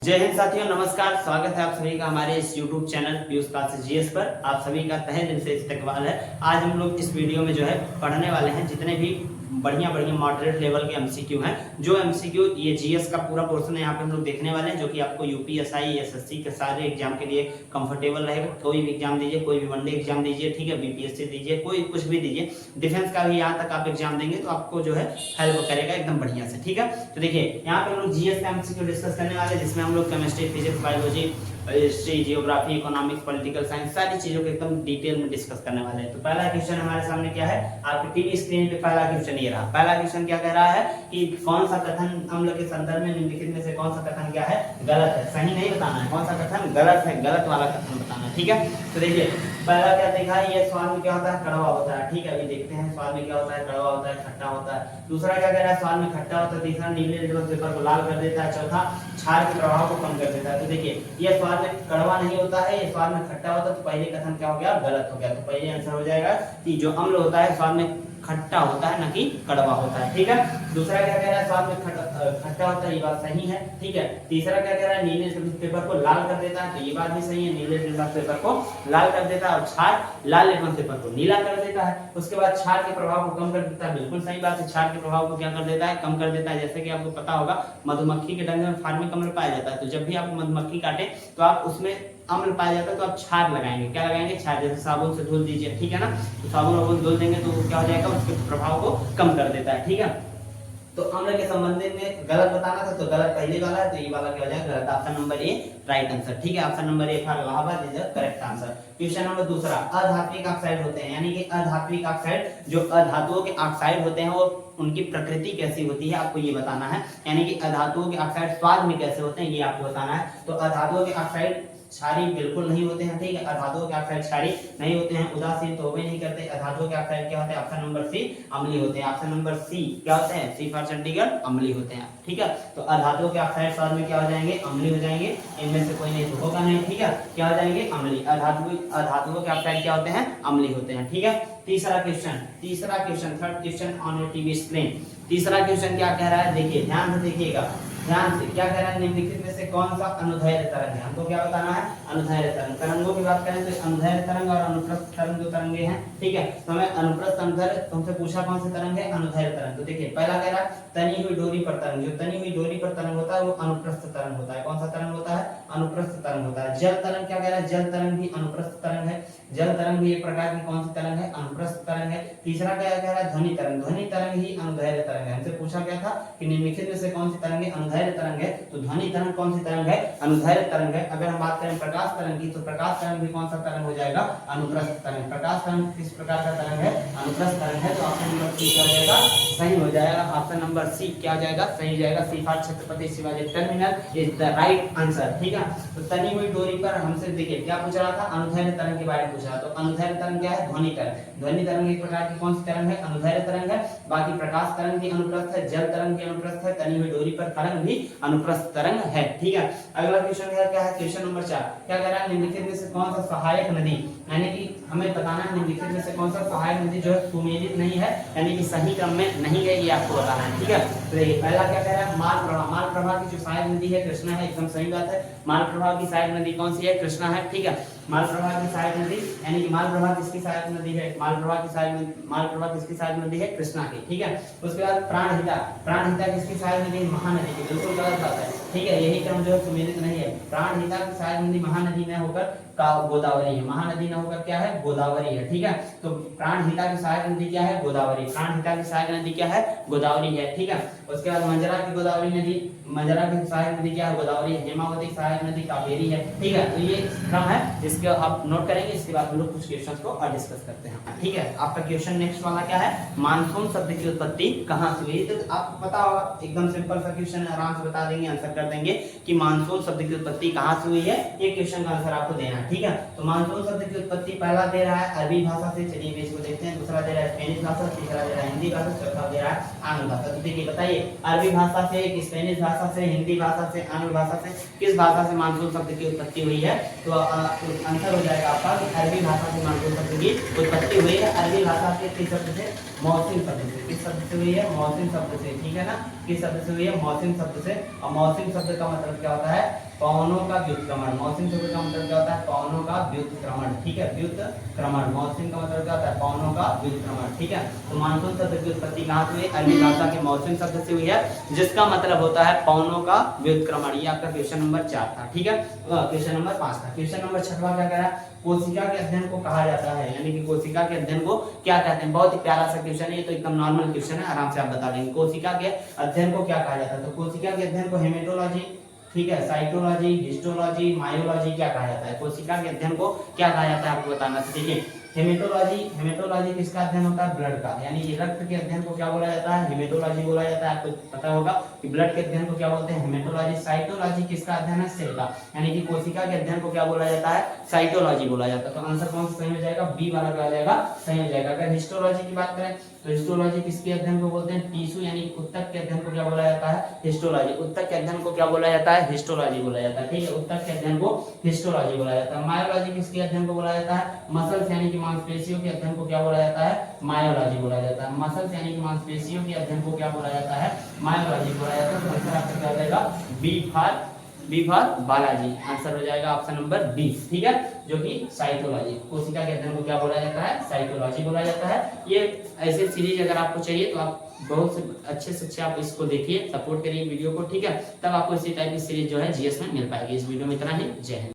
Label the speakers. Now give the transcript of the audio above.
Speaker 1: जय हिंद साथियों, नमस्कार। स्वागत है आप सभी का हमारे इस YouTube channel Piyush classes GS पर। आप सभी का तहे दिल से इस्तकबाल है। आज हम लोग इस वीडियो में जो है पढ़ने वाले हैं जितने भी बढ़िया मॉडरेट लेवल के एमसीक्यू हैं। जो एमसीक्यू ये जीएस का पूरा पोर्शन है यहाँ पे हम लोग देखने वाले हैं, जो कि आपको यूपीएसआई एसएससी के सारे एग्जाम के लिए कंफर्टेबल रहेगा। कोई भी एग्जाम दीजिए, कोई भी वनडे एग्जाम दीजिए, ठीक है, बीपीएससी दीजिए, कोई कुछ भी दीजिए, डिफेंस का भी यहाँ तक आप एग्जाम देंगे तो आपको जो है हेल्प करेगा एकदम बढ़िया से, ठीक है। तो देखिए यहाँ पे हम लोग जीएस का एमसीक्यू डिस्कस करने वाले हैं, जिसमें हम लोग chemistry, physics, biology, history, geography, economics, political science, सारी चीजों को एकदम डिटेल में डिस्कस करने वाले हैं। तो पहला क्वेश्चन हमारे सामने क्या है, आपकी टीवी स्क्रीन पे पहला क्वेश्चन ये रहा। पहला क्वेश्चन क्या कह रहा है कि कौन सा कथन अम्ल के संदर्भ में निम्नलिखित में से कौन सा कथन क्या है, गलत है। सही नहीं बताना है, कौन सा कथन गलत है, गलत वाला कथन बताना है, ठीक है। तो देखिए पहला क्या देखा है, ये स्वाद में क्या होता है, कड़वा होता है, ठीक है। अभी देखते हैं स्वाद में क्या होता है, कड़वा होता है, खट्टा होता है। दूसरा क्या कह रहा है, स्वाद में खट्टा होता है। तीसरा नीले रंग पेपर को लाल कर देता है। चौथा क्षार के प्रभाव को कम कर देता है। तो देखिए ये स्वाद में कड़वा नहीं होता है, ये स्वाद में खट्टा होता है। तो पहले कथन क्या हो गया, गलत हो गया। तो पहले आंसर हो जाएगा कि जो अम्ल होता है स्वाद में खट्टा होता है, न कि कड़वा होता है, ठीक है। दूसरा क्या कह रहा है, स्वाद में खट्टा होता है, ये बात सही है, ठीक है। तीसरा क्या कह रहा है, नीले पेपर को लाल कर देता है, तो ये बात भी सही है, नीले पेपर को लाल कर देता है। और क्षार लाल लिटमस पेपर को नीला कर देता है। उसके बाद क्षार के प्रभाव को कम कर देता है, बिल्कुल सही बात है। क्षार के प्रभाव को क्या कर देता है, कम कर देता है। जैसे कि आपको पता होगा मधुमक्खी के डंक में फार्मिक अम्ल पाया जाता है, तो जब भी आप मधुमक्खी काटे तो आप उसमें अम्ल पाया जाता है तो आप क्षार लगाएंगे। क्या लगाएंगे, क्षार। जैसे साबुन से धुल दीजिए, ठीक है ना, तो साबुन धुल देंगे तो क्या हो जाएगा, उसके प्रभाव को कम कर देता है, ठीक है। तो अम्ल के संबंध में गलत बताना था, तो गलत पहले वाला है, तो ये वाला क्या हो जाएगा, गलत। Option number A right answer, ठीक है। Option number A for Allahabad is the correct answer. Question number दूसरा, अधात्विक ऑक्साइड होते हैं, यानी कि अधात्विक ऑक्साइड, जो अधातुओं के ऑक्साइड होते हैं वो उनकी प्रकृति कैसी होती है आपको ये बताना है। यानी कि अधातुओं के ऑक्साइड स्वाद में कैसे होते हैं ये आपको बताना है। तो अधातुओं के ऑक्साइड क्षारीय बिल्कुल नहीं होते हैं, ठीक है। अधातुओं के ऑक्साइड क्षारीय नहीं होते हैं, उदासीन तो भी नहीं करते। अधातुओं के ऑक्साइड क्या होते हैं, ऑप्शन नंबर सी अम्लीय होते हैं। ऑप्शन नंबर सी क्या होते हैं, सी फॉर चंडीगढ़, अम्लीय होते हैं, ठीक है। तो अधातुओं के ऑक्साइड स्वाद में क्या हो जाएंगे, अम्लीय हो जाएंगे। इनमें से कोई नहीं तो होगा नहीं, ठीक है। क्या हो जाएंगे, अम्लीय। अधातुओं के ऑक्साइड क्या होते हैं, अम्लीय होते हैं, ठीक है। तीसरा question third question on your TV screen. तीसरा क्वेश्चन क्या कह रहा है, देखिए ध्यान से देखिएगा, ध्यान से। क्या कह रहा है, निम्नलिखित में से कौन सा अनुदैर्ध्य तरंग है। हमको क्या बताना है, अनुदैर्ध्य तरंग। तरंगों की बात करें तो अनुदैर्ध्य तरंग और अनुप्रस्थ तरंग दो तरंगे हैं, ठीक है। तो हमें अनुप्रस्थ अनुदैर्ध्य तुमसे पूछा कौन सी तरंग है, अनुदैर्ध्य तरंग। तो देखिए पहला कह रहा है तनी हुई डोरी पर तरंग। जो तनी हुई डोरी पर तरंग होता है वो अनुप्रस्थ तरंग होता है। कौन सा तरंग होता है, अनुप्रस्थ तरंग होता है। जल तरंग क्या कह रहा है, जल तरंग भी अनुप्रस्थ तरंग है। जल तरंग भी एक प्रकार की कौन सी तरंग है, अनुप्रस्थ तरंग है। तीसरा क्या कह रहा है, ध्वनि तरंग। ध्वनि तरंग ही अनुदैर्ध्य तरंग है। हमसे पूछा क्या था कि निम्नलिखित में से कौन सी तरंग है, अनुदैर्ध्य तरंग है। तो ध्वनि तरंग कौन सी तरंग है, अनुदैर्ध्य तरंग है। अगर हम बात करें प्रकाश तरंग की, तो प्रकाश तरंग भी कौन सा तरंग हो जाएगा, अनुप्रस्थ तरंग। प्रकाश तरंग किस प्रकार का तरंग है, अनुप्रस्थ तरंग है। तो ऑप्शन नंबर सी क्या हो जाएगा, सही हो जाएगा। ऑप्शन नंबर सी क्या हो जाएगा, सही जाएगा। C for Chhatrapati Shivaji terminal is the right answer, ठीक है। तो तनी हुई डोरी पर हमसे देखिए क्या पूछ रहा था, अनुदैर्ध्य तरंग के बारे में पूछा। तो अनुदैर्ध्य तरंग क्या है, ध्वनि तरंग। ध्वनि तरंग एक प्रकार की कौन सी तरंग है, अनुदैर्ध्य तरंग है। बाकी प्रकाश तरंग भी अनुप्रस्थ है, जल तरंग भी अनुप्रस्थ है, तनी हुई डोरी पर तरंग भी अनुप्रस्थ तरंग है, ठीक है। अगला क्वेश्चन क्या है, क्वेश्चन नंबर 4। क्या कह रहा है, निम्नलिखित में से कौन सा सहायक नदी, यानी कि हमें बताना है निम्नलिखित में से कौन सा सहायक नदी जो है सुमेलित नहीं है, यानी कि सही क्रम में नहीं है, ये आपको बताना है, ठीक है। तो देखिए पहला क्या कह रहा है, मालप्रभा। मालप्रभा की जो सहायक नदी है कृष्णा है, एकदम सही बात है। मालप्रभा की सहायक नदी कौन सी है, कृष्णा है, ठीक है। मालप्रभा की सहायक नदी, यानी कि मालप्रभा किसकी सहायक नदी है, मालप्रभा किसकी सहायक नदी है, कृष्णा की, ठीक है। उसके बाद प्राणहिता किसकी सहायक नदी है, महानदी की, बिल्कुल गलत बात है, ठीक है। यही क्रम जो है सुमेलित नहीं है। प्राणहिता की सहायक नदी महानदी न होकर गोदावरी है, महानदी न होकर क्या है, गोदावरी है, ठीक है। तो प्राणहिता की सहायक नदी क्या है, गोदावरी। प्राणहिता की सहायक नदी क्या है, गोदावरी है, ठीक है। उसके बाद मंजरा की गोदावरी नदी, मंजरा की सहायक नदी क्या है, गोदावरी। हेमावती की सहायक नदी कावेरी है, ठीक है। तो ये क्रम है जिसके आप नोट करेंगे। इसके बाद हम लोग कुछ क्वेश्चंस को और डिस्कस करते हैं, ठीक है। आपका क्वेश्चन नेक्स्ट वाला क्या है, मानसून शब्द की उत्पत्ति कहां से हुई। तो आपको पता होगा, एकदम सिंपल सा क्वेश्चन है, आराम से बता देंगे, आंसर कर देंगे कि मानसून शब्द की उत्पत्ति कहां से हुई है। ये क्वेश्चन का आंसर आपको देना है, ठीक है। तो मानसून शब्द की उत्पत्ति पहला दे रहा है अरबी भाषा से, चलिए इसको देखते हैं। दूसरा दे रहा है स्पेनिश भाषा, तीसरा दे रहा है हिंदी भाषा, चौथा दे रहा है आंग्ल भाषा। तो देखिए बताइए, अरबी भाषा से, स्पेनिश भाषा से, हिंदी भाषा से, आंग्ल भाषा से, किस भाषा से मानसून शब्द की उत्पत्ति हुई है। तो आंसर हो जाएगा आपका अरबी भाषा से मानसून शब्द की उत्पत्ति हुई है। अरबी भाषा के किस शब्द से, मौसम शब्द से। किस शब्द से हुई है, मौसम शब्द से, ठीक है ना। किस शब्द से हुई है, मौसम शब्द से। और मौसम शब्द का मतलब क्या होता है, पवनों का व्युत्क्रमण। मौसम शब्द का मतलब क्या होता है? पवनों का व्युत्क्रमण, ठीक है, व्युत्क्रमण। मौसम का मतलब क्या होता है? पवनों का व्युत्क्रमण, ठीक है। तो मानसून शब्द की उत्पत्ति कहाँ से हुई? अरबी भाषा के मौसम शब्द से हुई है, जिसका मतलब होता है पवनों का व्युत्क्रमण। ये आपका क्वेश्चन नंबर 4 था, ठीक है। क्वेश्चन नंबर 5 था। क्वेश्चन नंबर 6वां क्या कह रहा है? कोशिका के अध्ययन को कहा जाता है, यानी कि कोशिका के अध्ययन को क्या कहते हैं? बहुत ही प्यारा सा क्वेश्चन है, ये तो एकदम नॉर्मल क्वेश्चन है, आराम से आप बता देंगे। कोशिका के अध्ययन को क्या कहा जाता है? तो कोशिका के अध्ययन को हेमेटोलॉजी, ठीक है, साइटोलॉजी, हिस्टोलॉजी, मायोलॉजी क्या कहा जाता है? कोशिका के अध्ययन को क्या कहा जाता है आपको बताना है। देखिए हेमेटोलॉजी किसका अध्ययन होता है? ब्लड का, यानी कि रक्त के अध्ययन को क्या बोला जाता है? हेमेटोलॉजी बोला जाता है। आपको पता होगा कि ब्लड के अध्ययन को क्या बोलते हैं? हेमेटोलॉजी। साइटोलॉजी किसका अध्ययन है? सेल का, यानी कि कोशिका के अध्ययन को क्या बोला जाता है? साइटोलॉजी बोला जाता है। तो आंसर कौन सा सही हो जाएगा? बी वाला क्या हो जाएगा? सही हो जाएगा। अगर हिस्टोलॉजी की बात करें तो हिस्टोलॉजी किसके अध्ययन को बोलते हैं? टिश्यू यानी ऊतक के अध्ययन को क्या बोला जाता है? हिस्टोलॉजी। ऊतक के अध्ययन को क्या बोला जाता है? हिस्टोलॉजी बोला जाता है, ठीक है। ऊतक के अध्ययन को हिस्टोलॉजी बोला जाता है। मायोलॉजी किसके अध्ययन को बोला जाता है? मसल्स यानी कि मांसपेशियों के अध्ययन को क्या बोला जाता है? मायोलॉजी बोला जाता है। मसल्स यानी कि मांसपेशियों के अध्ययन को क्या बोला जाता है? मायोलॉजी बोला जाता है। तो आंसर आपका क्या हो जाएगा? B for Balaji. आंसर हो जाएगा ऑप्शन नंबर 20, ठीक है, जो कि साइटोलॉजी। कोशिका के अध्ययन को क्या बोला जाता है? साइटोलॉजी बोला जाता है। ये ऐसे सीरीज अगर आपको चाहिए तो आप बहुत से अच्छे से अच्छे आप इसको देखिए, सपोर्ट करिए वीडियो को, ठीक है, तब आपको इसी टाइप की सीरीज जो है जीएस में मिल पाएगी। इस वीडियो में इतना ही। जय हिंद।